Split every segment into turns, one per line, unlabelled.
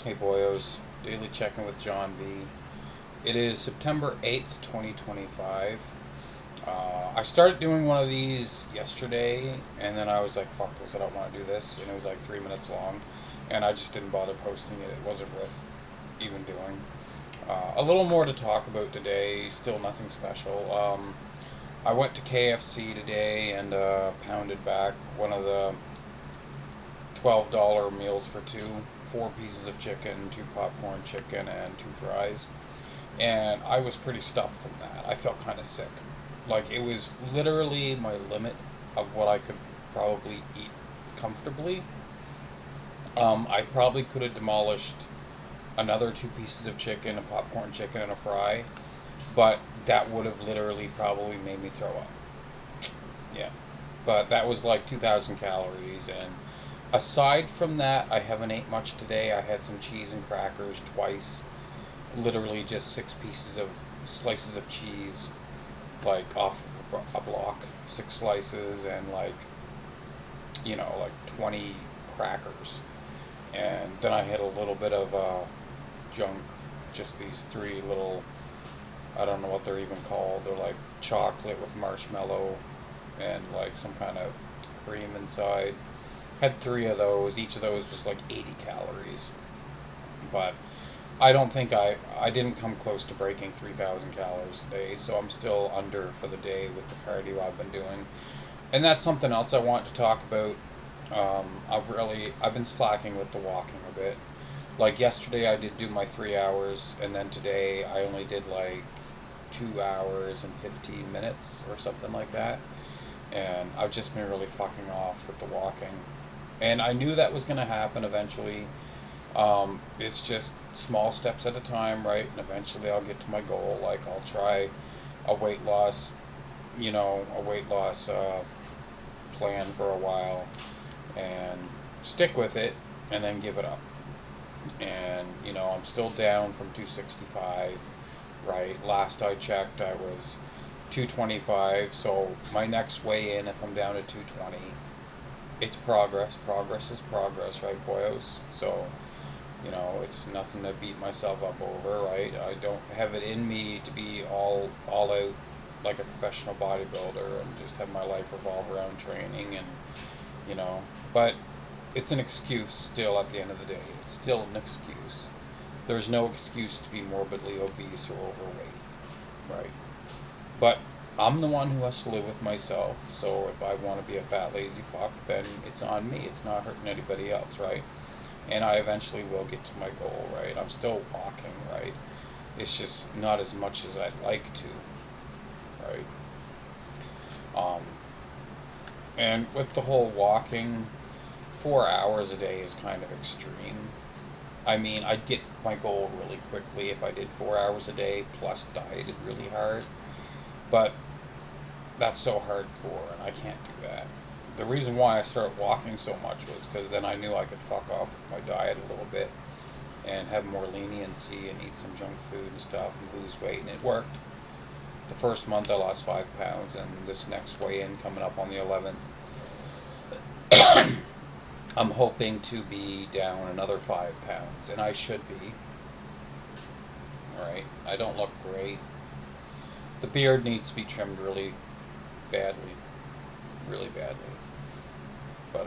Hey boyos, daily check-in with John V. It is September 8th, 2025. I started doing one of these yesterday, and then I was like, fuck this, I don't want to do this. And it was like 3 minutes long, and I just didn't bother posting it. It wasn't worth even doing. A little more to talk about today, still nothing special. I went to KFC today and pounded back one of the $12 meals for two, 4 pieces of chicken, 2 popcorn chicken, and 2 fries. And I was pretty stuffed from that. I felt kind of sick. Like, it was literally my limit of what I could probably eat comfortably. I probably could have demolished another 2 pieces of chicken, a popcorn chicken, and a fry, but that would have literally probably made me throw up. Yeah. But that was like 2,000 calories, and aside from that, I haven't ate much today. I had some cheese and crackers twice. Literally just 6 pieces of slices of cheese, like off of a block, 6 slices, and like 20 crackers. And then I had a little bit of junk, just these 3 little, I don't know what they're even called. They're like chocolate with marshmallow and like some kind of cream inside. Had 3 of those. Each of those was like 80 calories. But I don't think I didn't come close to breaking 3,000 calories today, so I'm still under for the day with the cardio I've been doing. And that's something else I want to talk about. I've been slacking with the walking a bit. Like yesterday I did do my 3 hours, and then today I only did like 2 hours and 15 minutes or something like that. And I've just been really fucking off with the walking. And I knew that was going to happen eventually. It's just small steps at a time, right? And eventually I'll get to my goal. Like, I'll try a weight loss, plan for a while and stick with it and then give it up. And, I'm still down from 265, right? Last I checked, I was 225. So my next weigh in, if I'm down to 220, it's progress. Progress is progress, right, boyos? So, it's nothing to beat myself up over, right? I don't have it in me to be all out like a professional bodybuilder and just have my life revolve around training and you know, but it's an excuse still at the end of the day. It's still an excuse. There's no excuse to be morbidly obese or overweight, right? But I'm the one who has to live with myself, so if I want to be a fat lazy fuck, then it's on me. It's not hurting anybody else, right? And I eventually will get to my goal, right? I'm still walking, right? It's just not as much as I'd like to, right? Um, and with the whole walking, 4 hours a day is kind of extreme. I mean, I'd get my goal really quickly if I did 4 hours a day plus dieted really hard. But that's so hardcore, and I can't do that. The reason why I started walking so much was because then I knew I could fuck off with my diet a little bit and have more leniency and eat some junk food and stuff and lose weight, and it worked. The first month I lost 5 pounds, and this next weigh-in coming up on the 11th, I'm hoping to be down another 5 pounds, and I should be. Alright, I don't look great. The beard needs to be trimmed really badly. Really badly. But,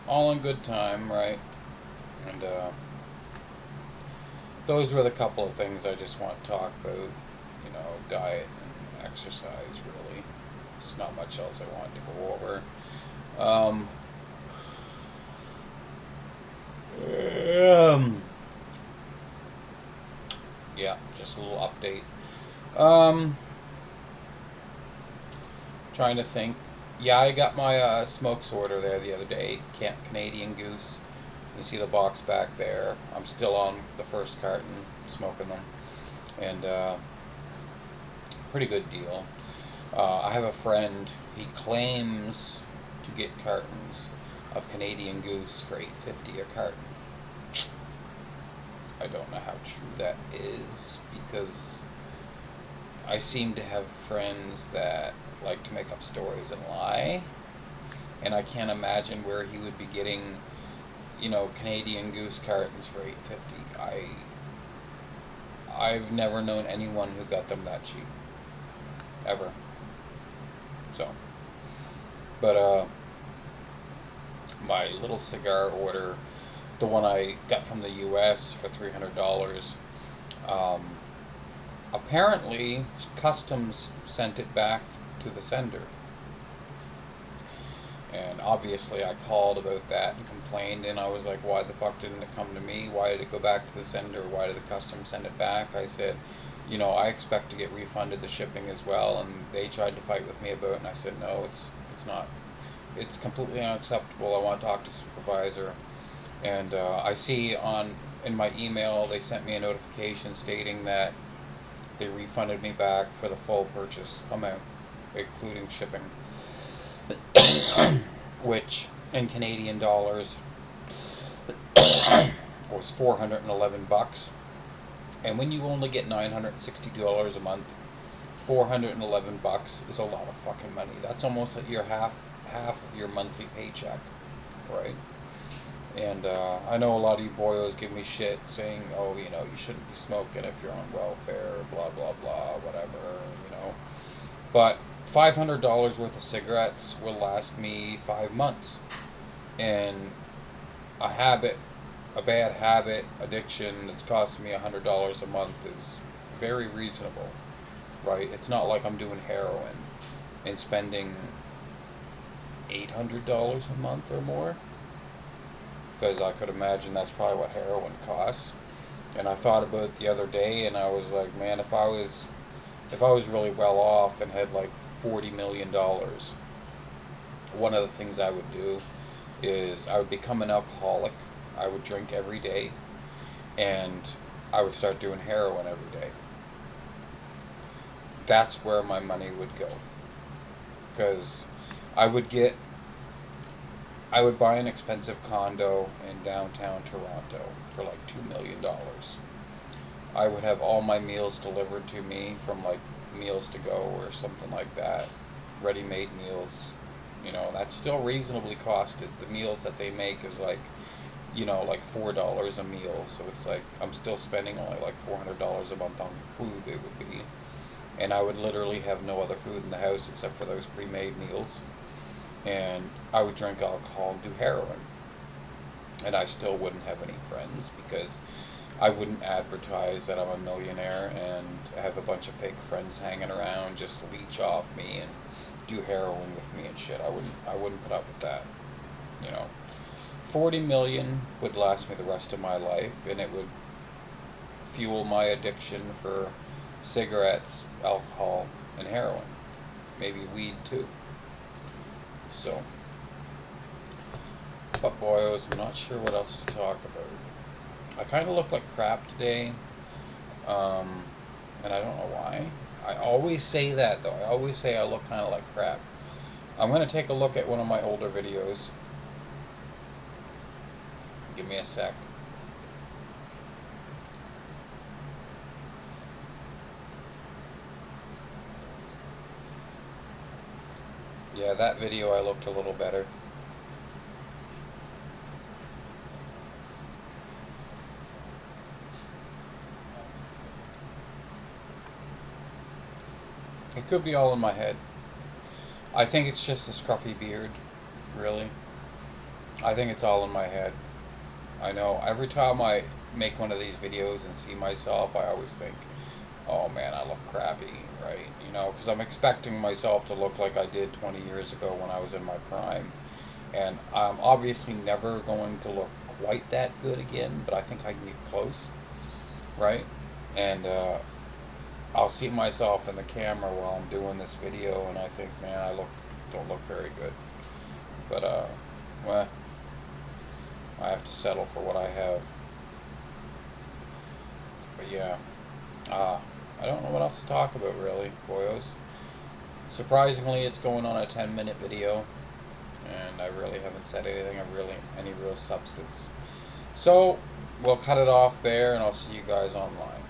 all in good time, right? And, those were the couple of things I just want to talk about. Diet and exercise, really. There's not much else I want to go over. Yeah, just a little update. Trying to think. Yeah, I got my smokes order there the other day. Canadian Goose. You see the box back there. I'm still on the first carton, smoking them. And, pretty good deal. I have a friend, he claims to get cartons of Canadian Goose for $8.50 a carton. I don't know how true that is, because I seem to have friends that like to make up stories and lie, and I can't imagine where he would be getting, Canadian Goose cartons for $8.50. I've never known anyone who got them that cheap, ever. So, but my little cigar order, the one I got from the U.S. for $300. Um, Apparently, customs sent it back to the sender. And obviously, I called about that and complained, and I was like, why the fuck didn't it come to me? Why did it go back to the sender? Why did the customs send it back? I said, I expect to get refunded the shipping as well, and they tried to fight with me about it, and I said, no, it's not. It's completely unacceptable. I want to talk to supervisor. And I see in my email, they sent me a notification stating that they refunded me back for the full purchase amount, including shipping, which in Canadian dollars was $411. And when you only get $962 a month, $411 is a lot of fucking money. That's almost like your half of your monthly paycheck, right? And I know a lot of you boyos give me shit saying, oh, you shouldn't be smoking if you're on welfare, blah, blah, blah, whatever. But $500 worth of cigarettes will last me 5 months. And a bad habit, addiction that's costing me $100 a month is very reasonable, right? It's not like I'm doing heroin and spending $800 a month or more, because I could imagine that's probably what heroin costs. And I thought about it the other day, and I was like, man, if I was really well off and had like $40 million, one of the things I would do is I would become an alcoholic. I would drink every day, and I would start doing heroin every day. That's where my money would go, because I would get I would buy an expensive condo in downtown Toronto for like $2 million. I would have all my meals delivered to me from like Meals to Go or something like that. Ready-made meals. That's still reasonably costed. The meals that they make is like, like $4 a meal. So it's like I'm still spending only like $400 a month on food, it would be. And I would literally have no other food in the house except for those pre-made meals. And I would drink alcohol and do heroin. And I still wouldn't have any friends, because I wouldn't advertise that I'm a millionaire and have a bunch of fake friends hanging around just to leech off me and do heroin with me and shit. I wouldn't put up with that. 40 million would last me the rest of my life, and it would fuel my addiction for cigarettes, alcohol, and heroin. Maybe weed too. So, but boyos, I'm not sure what else to talk about. I kind of look like crap today, and I don't know why. I always say that, though. I always say I look kind of like crap. I'm going to take a look at one of my older videos. Give me a sec. Yeah, that video I looked a little better. It could be all in my head. I think it's just a scruffy beard, really. I think it's all in my head. I know every time I make one of these videos and see myself, I always think, oh man, I look crappy, right? Because I'm expecting myself to look like I did 20 years ago when I was in my prime. And I'm obviously never going to look quite that good again, but I think I can get close, right? And I'll see myself in the camera while I'm doing this video, and I think, man, don't look very good. But well, I have to settle for what I have. But yeah, I don't know what else to talk about, really, boyos. Surprisingly, it's going on a 10-minute video, and I really haven't said anything of any real substance. So we'll cut it off there, and I'll see you guys online.